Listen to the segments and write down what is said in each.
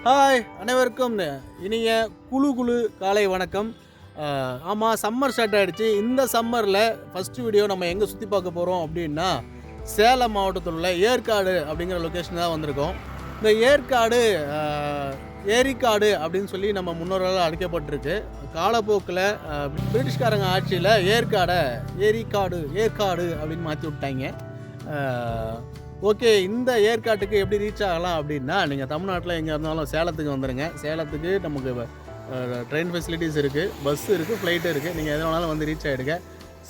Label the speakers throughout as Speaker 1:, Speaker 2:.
Speaker 1: Hi அனைவருக்கும் இனிய குழு காலை வணக்கம். ஆமாம், சம்மர் ஸ்டார்ட் ஆகிடுச்சு. இந்த சம்மரில் ஃபஸ்ட்டு வீடியோ நம்ம எங்கே சுற்றி பார்க்க போகிறோம் அப்படின்னா, சேலம் மாவட்டத்தில் உள்ள ஏற்காடு அப்படிங்கிற லொக்கேஷன் தான் வந்திருக்கோம். இந்த ஏற்காடு ஏரிக்காடு அப்படின்னு சொல்லி நம்ம முன்னோர்களால் அழைக்கப்பட்டிருக்கு. காலப்போக்கில் பிரிட்டிஷ்காரங்க ஆட்சியில் ஏற்காடு அப்படின்னு மாற்றி விட்டாங்க. ஓகே, இந்த ஏற்காட்டுக்கு எப்படி ரீச் ஆகலாம் அப்படின்னா, நீங்கள் தமிழ்நாட்டில் எங்கே இருந்தாலும் சேலத்துக்கு வந்துடுங்க. சேலத்துக்கு நமக்கு ட்ரெயின் ஃபெசிலிட்டிஸ் இருக்குது, பஸ் இருக்குது, ஃப்ளைட்டு இருக்குது. நீங்கள் எது வேணாலும் வந்து ரீச் ஆகிடுங்க.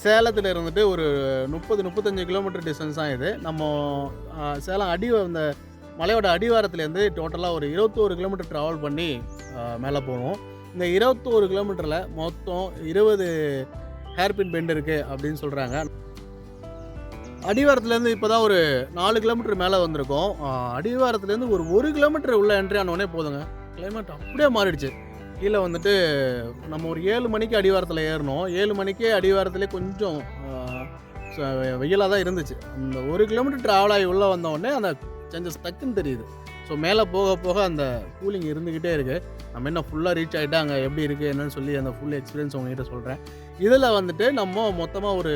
Speaker 1: சேலத்தில் இருந்துட்டு ஒரு 30-35 கிலோமீட்டர் டிஸ்டன்ஸ் தான் இது. நம்ம சேலம் இந்த மலையோட அடிவாரத்துலேருந்து டோட்டலாக ஒரு 21 கிலோமீட்டர் ட்ராவல் பண்ணி மேலே போகணும். இந்த 21 கிலோமீட்டரில் மொத்தம் 20 ஹேர்பின் பெண்ட் இருக்குது அப்படின்னு சொல்கிறாங்க. அடிவாரத்துலேருந்து இப்போ தான் ஒரு 4 கிலோமீட்டர் மேலே வந்திருக்கோம். அடிவாரத்துலேருந்து ஒரு கிலோமீட்டர் உள்ள என்ட்ரி ஆனோடனே போதுங்க, கிளைமேட் அப்படியே மாறிடுச்சு. கீழே வந்துட்டு நம்ம ஒரு 7 மணிக்கு அடிவாரத்தில் ஏறணும். 7 மணிக்கே அடிவாரத்துலேயே கொஞ்சம் வெயிலாக தான் இருந்துச்சு. அந்த 1 கிலோமீட்டர் ட்ராவல் ஆகி உள்ளே வந்தோடனே அந்த சேஞ்சஸ் டக்குன்னு தெரியுது. ஸோ மேலே போக போக அந்த கூலிங் இருந்துக்கிட்டே இருக்குது. நம்ம என்ன ஃபுல்லாக ரீச் ஆகிட்டு அங்கே எப்படி இருக்குது என்னன்னு சொல்லி அந்த ஃபுல் எக்ஸ்பீரியன்ஸ் உங்கள்கிட்ட சொல்கிறேன். இதில் வந்துட்டு நம்ம மொத்தமாக ஒரு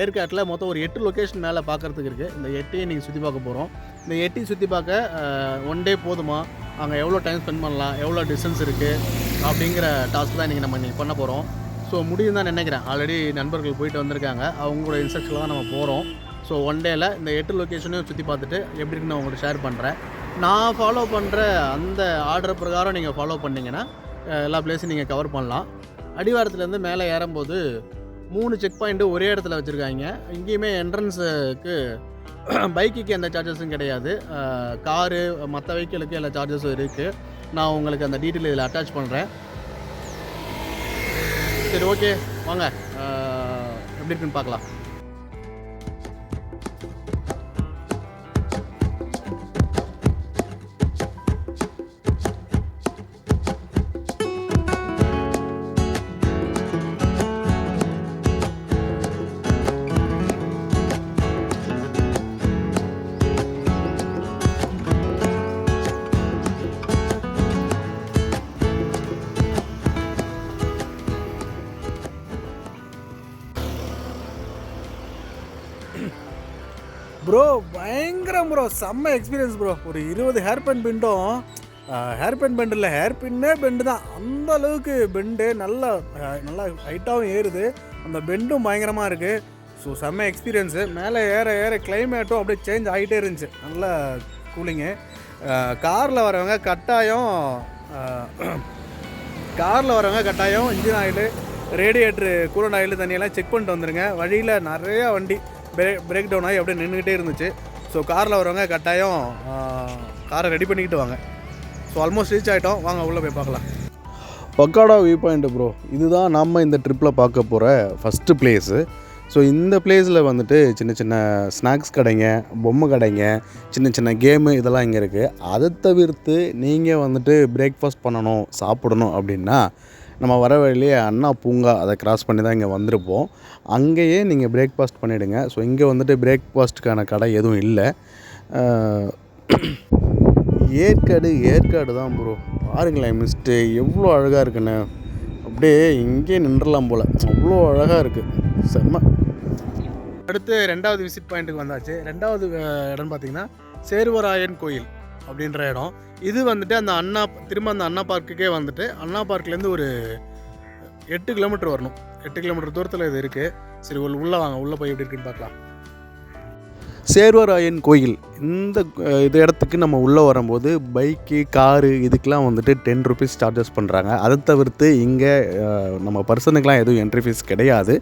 Speaker 1: ஏற்காட்டில் மொத்தம் ஒரு 8 லொக்கேஷன் மேலே பார்க்குறதுக்கு இருக்குது. இந்த 8ஐயும் நீங்கள் சுற்றி பார்க்க போகிறோம். இந்த 8ஐயும் சுற்றி பார்க்க 1 டே போதுமா, அங்கே எவ்வளோ டைம் ஸ்பெண்ட் பண்ணலாம், எவ்வளோ டிஸ்டன்ஸ் இருக்குது அப்படிங்கிற டாஸ்க் தான் இன்றைக்கி பண்ண போகிறோம். ஸோ முடியும் தான் நினைக்கிறேன். ஆல்ரெடி நண்பர்கள் போயிட்டு வந்திருக்காங்க, அவங்களோட இன்ஸ்ட்ரக்ஷனில் தான் நம்ம போகிறோம். ஸோ 1 டேயில் இந்த 8 லொக்கேஷனையும் சுற்றி பார்த்துட்டு எப்படி இருக்குன்னு நான் உங்களுக்கு ஷேர் பண்ணுறேன். நான் ஃபாலோ பண்ணுற அந்த ஆர்டர் பிரகாரம் நீங்கள் ஃபாலோ பண்ணிங்கன்னா எல்லா பிளேஸையும் நீங்கள் கவர் பண்ணலாம். அடிவாரத்துலேருந்து மேலே ஏறும்போது 3 செக் பாயிண்ட்டு ஒரே இடத்துல வச்சுருக்காங்க. இங்கேயுமே என்ட்ரன்ஸுக்கு பைக்குக்கு எந்த சார்ஜஸும் கிடையாது. காரு மற்ற வெஹிக்கிளுக்கு எல்லா சார்ஜஸும் இருக்குது. நான் உங்களுக்கு அந்த டீட்டெயில் இதில் அட்டாச் பண்ணுறேன். சரி, ஓகே, வாங்க எப்படி இருக்குன்னு பார்க்கலாம். ப்ரோ பயங்கரம் ப்ரோ, செம்ம எக்ஸ்பீரியன்ஸ் ப்ரோ. ஒரு 20 ஹேர்பின் பெண்ட் இல்லை, ஹேர்பின்னே பெண்டு தான். அந்த அளவுக்கு பெண்டு நல்லா ஹைட்டாகவும் ஏறுது, அந்த பெண்டும் பயங்கரமாக இருக்குது. ஸோ செம்ம எக்ஸ்பீரியன்ஸு. மேலே ஏற கிளைமேட்டும் அப்படியே சேஞ்ச் ஆகிட்டே இருந்துச்சு, நல்லா கூலிங்கு. காரில் வரவங்க கட்டாயம் engine oil, radiator, coolant oil, தண்ணியெல்லாம் செக் பண்ணிட்டு வந்துடுங்க. வழியில் நிறையா வண்டி பிரேக் டவுன் ஆகி அப்படியே நின்றுக்கிட்டே இருந்துச்சு. ஸோ காரில் வரவங்க கட்டாயம் காரை ரெடி பண்ணிக்கிட்டு வாங்க. ஸோ ஆல்மோஸ்ட் ரீச் ஆகிட்டோம், வாங்க உள்ளே போய் பார்க்கலாம்.
Speaker 2: பக்காடா வியூ பாயிண்ட் ப்ரோ, இதுதான் நம்ம இந்த ட்ரிப்பில் பார்க்க போகிற ஃபஸ்ட்டு பிளேஸு. ஸோ இந்த பிளேஸில் வந்துட்டு சின்ன சின்ன ஸ்நாக்ஸ் கடைங்க, பொம்மை கடைங்க, சின்ன கேமு இதெல்லாம் இங்கே இருக்குது. அதை தவிர்த்து நீங்கள் வந்துட்டு பிரேக்ஃபாஸ்ட் பண்ணணும், சாப்பிடணும் அப்படின்னா நம்ம வர வழியிலே அண்ணா பூங்கா, அதை கிராஸ் பண்ணி தான் இங்கே வந்திருப்போம். அங்கேயே நீங்கள் பிரேக்ஃபாஸ்ட் பண்ணிவிடுங்க. ஸோ இங்கே வந்துட்டு பிரேக்ஃபாஸ்ட்டுக்கான கடை எதுவும் இல்லை. ஏற்காடு தான் ப்ரோ. பாருங்களேன், மிஸ்ட்டு எவ்வளோ அழகாக இருக்குன்னு. அப்படியே இங்கே நின்றுலாம் போல், அவ்வளோ அழகாக இருக்குது, செம்ம.
Speaker 1: அடுத்து 2வது விசிட் பாயிண்ட்டுக்கு வந்தாச்சு. 2வது இடம் பார்த்திங்கன்னா சேர்வராயன் கோயில் அப்படின்ற இடம். இது வந்துட்டு அந்த அண்ணா பார்க்குக்கே வந்துட்டு, அண்ணா பார்க்லேருந்து ஒரு 8 கிலோமீட்டர் வரணும். 8 கிலோமீட்டர் தூரத்தில் இது இருக்குது. சரி, உள்ளே வாங்க, உள்ளே போய் எப்படி இருக்குன்னு பார்க்கலாம்.
Speaker 2: சேர்வராயன் கோயில், இந்த இடத்துக்கு நம்ம உள்ளே வரும்போது பைக்கு, காரு இதுக்கெலாம் வந்துட்டு 10 ருபீஸ் சார்ஜஸ் பண்ணுறாங்க. அதை தவிர்த்து இங்கே நம்ம பர்சனுக்கெலாம் எதுவும் என்ட்ரி ஃபீஸ் கிடையாது.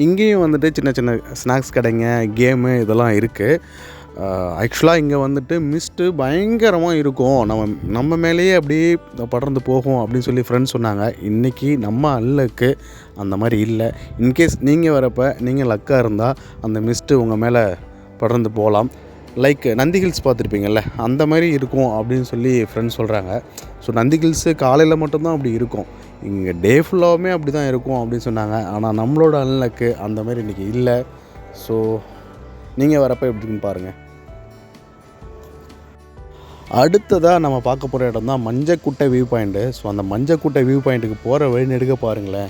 Speaker 2: இங்கேயும் வந்துட்டு சின்ன ஸ்நாக்ஸ் கடைங்க, கேமு இதெல்லாம் இருக்குது. ஆக்சுவலாக இங்கே வந்துட்டு மிஸ்ட்டு பயங்கரமாக இருக்கும், நம்ம மேலேயே அப்படியே படர்ந்து போகும் அப்படின்னு சொல்லி ஃப்ரெண்ட்ஸ் சொன்னாங்க. இன்றைக்கி நம்ம அல்லக்கு அந்த மாதிரி இல்லை. இன்கேஸ் நீங்கள் வரப்போ நீங்கள் லக்காக இருந்தால் அந்த மிஸ்ட்டு உங்கள் மேலே படர்ந்து போகலாம். லைக் நந்தி ஹில்ஸ் பார்த்துருப்பீங்கள்ல, அந்த மாதிரி இருக்கும் அப்படின்னு சொல்லி ஃப்ரெண்ட்ஸ் சொல்கிறாங்க. ஸோ நந்தி ஹில்ஸு காலையில் மட்டும்தான் அப்படி இருக்கும், இங்கே டே ஃபுல்லாகவுமே அப்படி தான் இருக்கும் அப்படின்னு சொன்னாங்க. ஆனால் நம்மளோட அல்லக்கு அந்த மாதிரி இன்றைக்கி இல்லை. ஸோ நீங்கள் வரப்போ எப்படின்னு பாருங்கள். அடுத்ததாக நம்ம பார்க்க போகிற இடம் தான் மஞ்சக்குட்டை வியூ பாயிண்ட்டு. ஸோ அந்த மஞ்சக்குட்டை வியூ பாயிண்ட்டுக்கு போகிற வழி நெடுக்க பாருங்களேன்,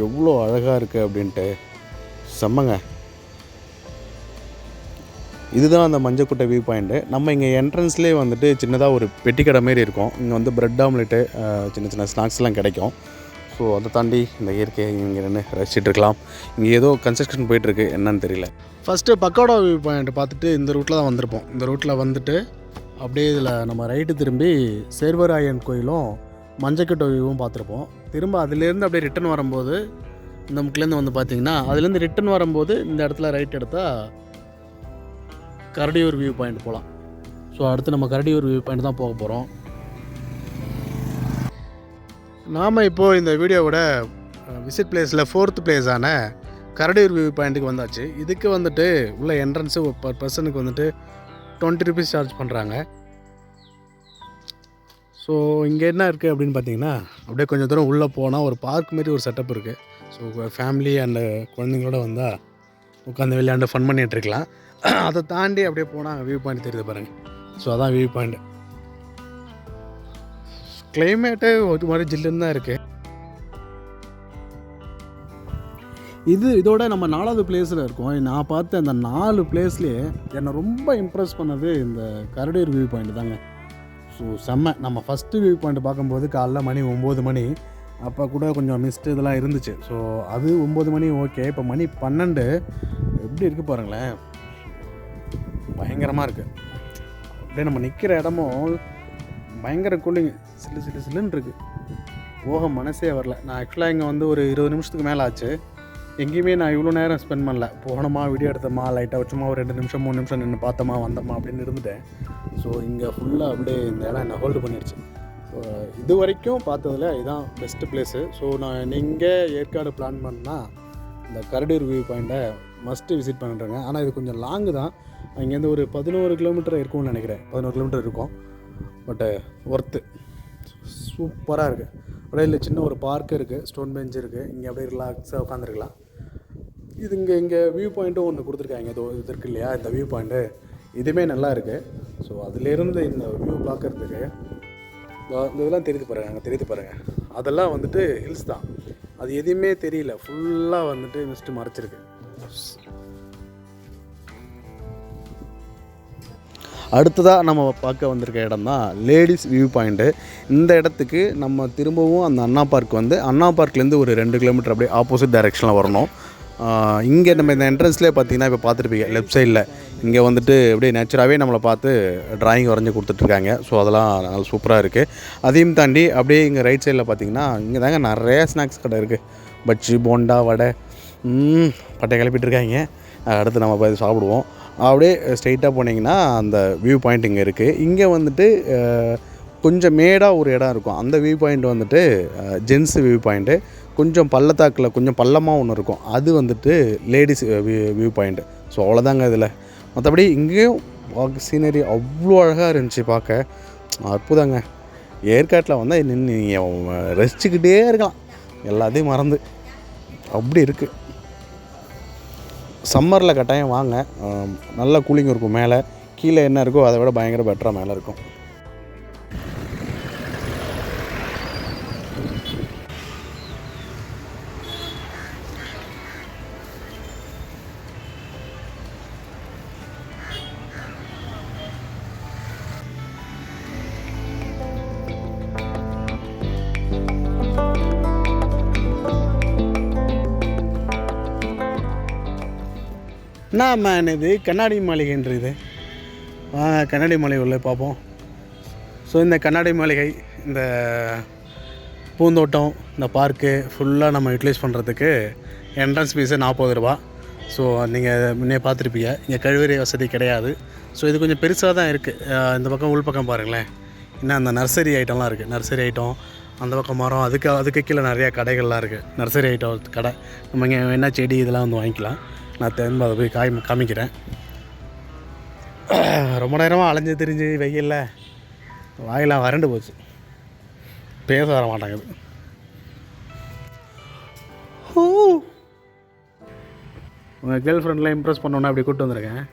Speaker 2: எவ்வளோ அழகாக இருக்குது அப்படின்ட்டு. செம்மங்க. இதுதான் அந்த மஞ்சக்குட்டை வியூ பாயிண்ட்டு. நம்ம இங்கே என்ட்ரன்ஸ்லேயே வந்துட்டு சின்னதாக ஒரு பெட்டி கடை மாரி இருக்கும். இங்கே வந்து ப்ரெட் ஆம்லெட்டு, சின்ன சின்ன ஸ்நாக்ஸ்லாம் கிடைக்கும். ஸோ அதை தாண்டி இந்த இயற்கையை இங்கே நின்று ரசிச்சுட்டு இருக்கலாம். இங்கே ஏதோ கன்ஸ்ட்ரக்ஷன் போயிட்டுருக்கு, என்னன்னு தெரியல.
Speaker 1: ஃபஸ்ட்டு பக்கோடா வியூ பாயிண்ட் பார்த்துட்டு இந்த ரூட்டில் தான் வந்திருப்போம். இந்த ரூட்டில் வந்துட்டு அப்படியே இதில் நம்ம ரைட்டு திரும்பி சேர்வராயன் கோயிலும் மஞ்சக்குட்டை வியூவும் பார்த்துருப்போம். திரும்ப அதுலேருந்து அப்படியே ரிட்டன் வரும்போது இந்த முக்கிலேருந்து வந்து பார்த்திங்கன்னா அதுலேருந்து ரிட்டன் வரும்போது இந்த இடத்துல ரைட் எடுத்தால் கரடியூர் வியூ பாயிண்ட் போகலாம். ஸோ அடுத்து நம்ம கரடியூர் வியூ பாயிண்ட் தான் போக போகிறோம். நாம் இப்போது இந்த வீடியோவோட விசிட் பிளேஸில் 4th பிளேஸான கரடியூர் வியூ பாயிண்ட்டுக்கு வந்தாச்சு. இதுக்கு வந்துட்டு உள்ள என்ட்ரன்ஸு பர் பர்சனுக்கு வந்துட்டு 20 rupees சார்ஜ் பண்ணுறாங்க. ஸோ இங்கே என்ன இருக்குது அப்படின்னு பார்த்தீங்கன்னா, அப்படியே கொஞ்சம் தூரம் உள்ளே போனால் ஒரு பார்க் மாரி ஒரு செட்டப் இருக்குது. ஸோ ஃபேமிலி அண்டு குழந்தைங்களோட வந்தால் உட்காந்து விளையாண்டு ஃபன் பண்ணிகிட்ருக்கலாம். அதை தாண்டி அப்படியே போனால் அங்கே வியூ பாயிண்ட் தெரியுது பாருங்கள். ஸோ அதான் வியூ பாயிண்ட். கிளைமேட்டு ஒரு மாதிரி ஜில்லுன்னு தான் இருக்குது. இதோட நம்ம 4வது பிளேஸில் இருக்கோம். நான் பார்த்த அந்த 4 பிளேஸ்லேயே என்னை ரொம்ப இம்ப்ரெஸ் பண்ணது இந்த கரடியூர் வியூ பாயிண்ட் தாங்க. ஸோ செம்ம. நம்ம ஃபஸ்ட்டு வியூ பாயிண்ட் பார்க்கும்போது காலைல மணி 9 மணி, அப்போ கூட கொஞ்சம் மிஸ்ட் இதெல்லாம் இருந்துச்சு. ஸோ அது 9 மணி ஓகே. இப்போ மணி 12 எப்படி இருக்குது பாருங்களேன், பயங்கரமாக இருக்குது. அப்படியே நம்ம நிற்கிற இடமும் பயங்கர கூலிங், சில்லுன்னு இருக்குது. போக மனசே வரல. நான் ஆக்சுவலாக இங்கே வந்து ஒரு 20 நிமிஷத்துக்கு மேலே ஆச்சு. எங்கேயுமே நான் இவ்வளோ நேரம் ஸ்பெண்ட் பண்ணல. போனோமா, வீடியோ எடுத்தோமா, லைட்டாக வச்சோமா, ஒரு 2 நிமிஷம் 3 நிமிஷம் நின்று பார்த்தோமா வந்தோமா அப்படின்னு இருந்துட்டேன். ஸோ இங்கே ஃபுல்லாக அப்படியே இந்த இடம் என்னை ஹோல்டு பண்ணிடுச்சு. இது வரைக்கும் பார்த்ததில் இதுதான் பெஸ்ட்டு பிளேஸு. ஸோ நான் நீங்கள் ஏற்காடு பிளான் பண்ணால் இந்த கரடியூர் வியூ பாயிண்ட்டை மஸ்ட்டு விசிட் பண்ணுறேங்க. ஆனால் இது கொஞ்சம் லாங்கு தான். இங்கேருந்து ஒரு 11 கிலோமீட்டர் இருக்கும்னு நினைக்கிறேன். 11 கிலோமீட்டர் இருக்கும். பட்டு ஒர்த்து, சூப்பராக இருக்குது. அப்படியே இல்லை சின்ன ஒரு பார்க் இருக்குது, ஸ்டோன் பெஞ்ச் இருக்குது. இங்கே அப்படியே ரிலாக்ஸாக உட்காந்துருக்கலாம். இது இங்கே வியூ பாயிண்ட்டும் ஒன்று கொடுத்துருக்காங்க. இது இருக்குது இல்லையா, இந்த வியூ பாயிண்ட்டு இதுவுமே நல்லா இருக்குது. ஸோ அதிலேருந்து இந்த வியூ பார்க்குறதுக்கு இந்த இதெல்லாம் தெரியுது பாருங்கள், அங்கே தெரியுது பாருங்கள், அதெல்லாம் வந்துட்டு ஹில்ஸ் தான். அது எதுவுமே தெரியல, ஃபுல்லாக வந்துட்டு மிஸ்ட்டு மறைச்சிருக்கு.
Speaker 2: அடுத்ததாக நம்ம பார்க்க வந்திருக்க இடம் தான் லேடிஸ் வியூ பாயிண்ட்டு. இந்த இடத்துக்கு நம்ம திரும்பவும் அந்த அண்ணா பார்க் வந்து அண்ணா பார்க்லேருந்து ஒரு 2 கிலோமீட்டர் அப்படியே ஆப்போசிட் டைரெக்ஷனில் வரணும். இங்கே நம்ம இந்த என்ட்ரன்ஸ்லேயே பார்த்தீங்கன்னா இப்போ பார்த்துருப்பீங்க லெஃப்ட் சைடில் இங்கே வந்துட்டு அப்படியே நேச்சுராகவே நம்மளை பார்த்து ட்ராயிங் வரைஞ்சி கொடுத்துட்ருக்காங்க. ஸோ அதெல்லாம் நல்லா சூப்பராக இருக்குது. அதையும் தாண்டி அப்படியே இங்கே ரைட் சைடில் பார்த்தீங்கன்னா இங்கே தாங்க நிறைய ஸ்நாக்ஸ் கடை இருக்குது. பஜ்ஜி, போண்டா, வடை, பட்டை கிளப்பிட்டுருக்காங்க. அடுத்து நம்ம போய் சாப்பிடுவோம். அப்படியே ஸ்ட்ரெயிட்டாக போனீங்கன்னா அந்த வியூ பாயிண்ட் இங்கே இருக்குது. இங்கே வந்துட்டு கொஞ்சம் மேடாக ஒரு இடம் இருக்கும். அந்த வியூ பாயிண்ட் வந்துட்டு ஜென்ஸு வியூ பாயிண்ட்டு. கொஞ்சம் பள்ளத்தாக்கில் கொஞ்சம் பள்ளமாக ஒன்று இருக்கும், அது வந்துட்டு லேடிஸ் வியூ பாயிண்ட்டு. ஸோ அவ்வளோதாங்க இதில். மற்றபடி இங்கேயும் சீனரி அவ்வளோ அழகாக இருந்துச்சு பார்க்க, அற்புதங்க. ஏற்காட்டில் வந்தால் நின்று நீங்கள் ரசிச்சுக்கிட்டே இருக்கலாம், எல்லாத்தையும் மறந்து. அப்படி இருக்குது. சம்மரில் கட்டாயம் வாங்க, நல்ல கூலிங் இருக்கும். மேலே கீழே என்ன இருக்கோ அதை விட பயங்கர பெட்டராக மேலே இருக்கும்.
Speaker 1: என்ன இது கண்ணாடி மாளிகைன்ற இது. கண்ணாடி மாளிகை உள்ளே பார்ப்போம். ஸோ இந்த கண்ணாடி மாளிகை, இந்த பூந்தோட்டம், இந்த பார்க்கு ஃபுல்லாக நம்ம யூட்டிலைஸ் பண்ணுறதுக்கு என்ட்ரன்ஸ் ஃபீஸு 40 ரூபா. ஸோ நீங்கள் முன்னே பார்த்துருப்பீங்க, இங்கே கழிவறை வசதி கிடையாது. ஸோ இது கொஞ்சம் பெருசாக தான் இருக்குது. இந்த பக்கம் உள் பக்கம் பாருங்களேன், இன்னும் அந்த நர்சரி ஐட்டம்லாம் இருக்குது. நர்சரி ஐட்டம் அந்த பக்கம் மரம், அதுக்கு கீழே நிறையா கடைகள்லாம் இருக்குது. நர்சரி ஐட்டம் கடை. நம்ம இங்கே என்ன செடி இதெல்லாம் வந்து வாங்கிக்கலாம். நான் திரும்ப அதை போய் காமிக்கிறேன். ரொம்ப நேரமாக அலைஞ்சு திரிஞ்சு வெயில்ல வாயெல்லாம் வறண்டு போச்சு, பேச வர மாட்டாங்குது. உங்கள் கேர்ள் ஃப்ரெண்ட்லாம் இம்ப்ரெஸ் பண்ணோன்னா அப்படி கூப்பிட்டு வந்திருக்கேன்.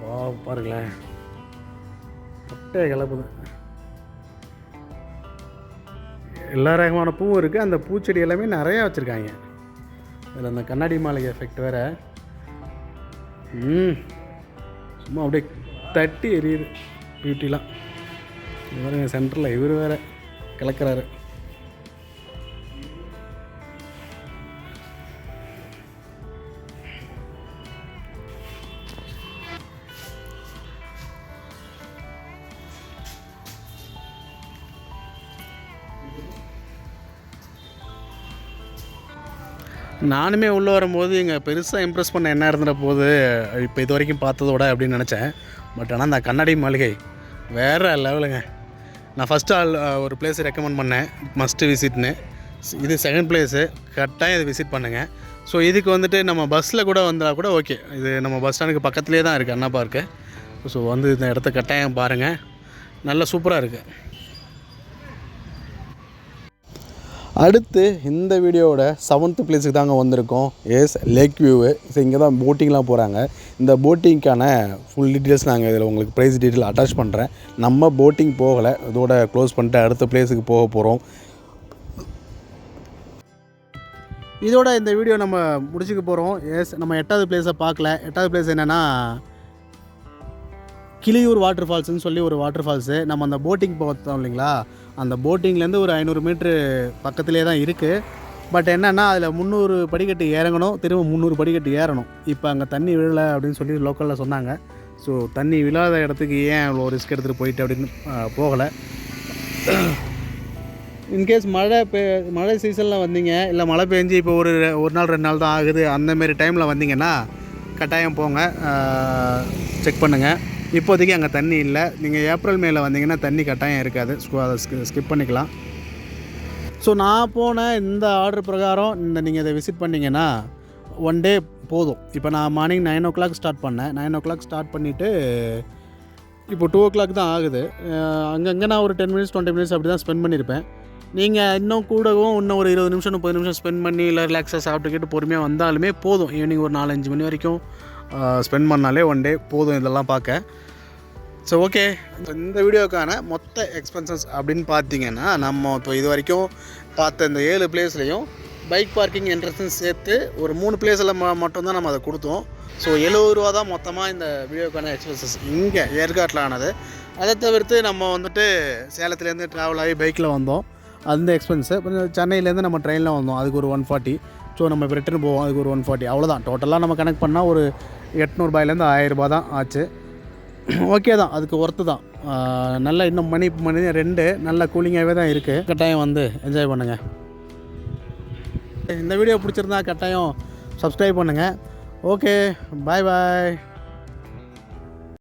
Speaker 1: வா பாருங்களேன், முட்டை கிளப்புது. எல்லா ரகமான பூவும் இருக்குது. அந்த பூச்செடி எல்லாமே நிறையா வச்சுருக்காங்க. அதில் அந்த கண்ணாடி மாளிகை எஃபெக்ட் வேறு. சும்மா அப்படியே தட்டி எரியுது பியூட்டிலாம். இவருங்க சென்டரில் இவர் வேறு கலக்கிறாரு. நானுமே உள்ளே வரும்போது இங்கே பெருசாக இம்ப்ரெஸ் பண்ண என்ன இருந்துட போகுது இப்போ இது வரைக்கும் பார்த்ததோட அப்படின்னு நினச்சேன். பட் ஆனால் அந்த கண்ணாடி மாளிகை வேறு லெவலுங்க. நான் ஃபஸ்ட்டு ஒரு பிளேஸ் ரெக்கமெண்ட் பண்ணேன், மஸ்ட்டு விசிட்னு. இது செகண்ட் பிளேஸு, கரெக்டாக இதை விசிட் பண்ணுங்கள். ஸோ இதுக்கு வந்துட்டு நம்ம பஸ்ஸில் கூட வந்தால் கூட ஓகே. இது நம்ம பஸ் ஸ்டாண்டுக்கு பக்கத்துலேயே தான் இருக்குது அண்ணா பார்க்கு. ஸோ வந்து இந்த இடத்த கட்டாயம் பாருங்கள், நல்லா சூப்பராக இருக்குது. அடுத்து இந்த வீடியோவோட 7th பிளேஸுக்கு தாங்க வந்திருக்கோம். லேக் வியூவு. ஸோ இங்கே தான் போட்டிங்லாம் போகிறாங்க. இந்த போட்டிங்க்கான ஃபுல் டீட்டெயில்ஸ் நாங்கள் இதில் உங்களுக்கு ப்ரைஸ் டீட்டெயில் அட்டாச் பண்ணுறேன். நம்ம போட்டிங் போகலை, இதோட க்ளோஸ் பண்ணிட்டு அடுத்த பிளேஸுக்கு போக போகிறோம். இதோட இந்த வீடியோ நம்ம முடிச்சுக்க போகிறோம். நம்ம 8வது பிளேஸை பார்க்கல. 8வது பிளேஸ் என்னென்னா கிளியூர் வாட்டர் ஃபால்ஸ்னு சொல்லி ஒரு வாட்டர் ஃபால்ஸு. நம்ம அந்த போட்டிங் பார்த்தோம் இல்லைங்களா, அந்த போட்டிங்லேருந்து ஒரு 500 மீட்ரு பக்கத்துலேயே தான் இருக்குது. பட் என்னென்னா அதில் 300 படிக்கட்டு இறங்கணும், திரும்ப 300 படிக்கட்டு ஏறணும். இப்போ அங்கே தண்ணி விழலை அப்படின்னு சொல்லி லோக்கலில் சொன்னாங்க. ஸோ தண்ணி விழாத இடத்துக்கு ஏன் அவ்வளோ ரிஸ்க் எடுத்துகிட்டு போயிட்டு அப்படின்னு போகலை. இன்கேஸ் மழை சீசனில் வந்தீங்க, இல்லை மழை பெஞ்சு இப்போ ஒரு நாள் 2 நாள் தான் ஆகுது, அந்தமாரி டைமில் வந்தீங்கன்னா கட்டாயம் போங்க, செக் பண்ணுங்கள். இப்போதைக்கு அங்கே தண்ணி இல்லை. நீங்கள் ஏப்ரல் மேல வந்தீங்கன்னா தண்ணி கட்டாயம் இருக்காது. ஸோ அதை ஸ்கிப் பண்ணிக்கலாம். ஸோ நான் போன இந்த ஆர்டர் பிரகாரம் நீங்கள் இதை விசிட் பண்ணிங்கன்னா 1 டே போதும். இப்போ நான் மார்னிங் 9 o'clock ஸ்டார்ட் பண்ணேன். 9 o'clock ஸ்டார்ட் பண்ணிவிட்டு இப்போ 2 o'clock தான் ஆகுது. அங்கங்கே நான் ஒரு 10 minutes 20 minutes அப்படி தான் ஸ்பெண்ட் பண்ணியிருப்பேன். நீங்கள் இன்னும் கூடவும் இன்னும் ஒரு 20 நிமிஷம் 30 நிமிஷம் ஸ்பெண்ட் பண்ணி இல்லை ரிலாக்ஸாக சாப்பிட்டுக்கிட்டு பொறுமையாக வந்தாலுமே போதும். ஈவினிங் ஒரு 4-5 மணி வரைக்கும் ஸ்பெண்ட் பண்ணாலே 1 டே போதும் இதெல்லாம் பார்க்க. ஸோ ஓகே, இந்த வீடியோக்கான மொத்த எக்ஸ்பென்சஸ் அப்படின்னு பார்த்தீங்கன்னா நம்ம இப்போ இது வரைக்கும் பார்த்த இந்த 7 பிளேஸ்லையும் பைக் பார்க்கிங் என்ட்ரன்ஸும் சேர்த்து ஒரு 3 பிளேஸில் மட்டும்தான் நம்ம அதை கொடுத்தோம். ஸோ 70 ரூபா தான் மொத்தமாக இந்த வீடியோக்கான எக்ஸ்பென்சஸ் இங்கே ஏற்காட்டில் ஆனது. அதை தவிர்த்து நம்ம வந்துட்டு சேலத்துலேருந்து ட்ராவல் ஆகி பைக்கில் வந்தோம், அந்த எக்ஸ்பென்ஸு. அப்புறம் சென்னையிலேருந்து நம்ம ட்ரெயினில் வந்தோம், அதுக்கு ஒரு 140. ஸோ நம்ம இப்போ ரிட்டர்ன் போவோம், அதுக்கு ஒரு 140. அவ்வளோதான். டோட்டலாக நம்ம கனெக்ட் பண்ணால் ஒரு 800 ரூபாயிலேருந்து 1000 ரூபா தான் ஆச்சு. ஓகே தான், அதுக்கு ஒர்த்து தான். நல்லா இன்னும் மணி 2 நல்ல கூலிங்காகவே தான் இருக்குது. கட்டாயம் வந்து என்ஜாய் பண்ணுங்கள். இந்த வீடியோ பிடிச்சிருந்தா கட்டாயம் சப்ஸ்கிரைப் பண்ணுங்கள். ஓகே, பாய் பாய்.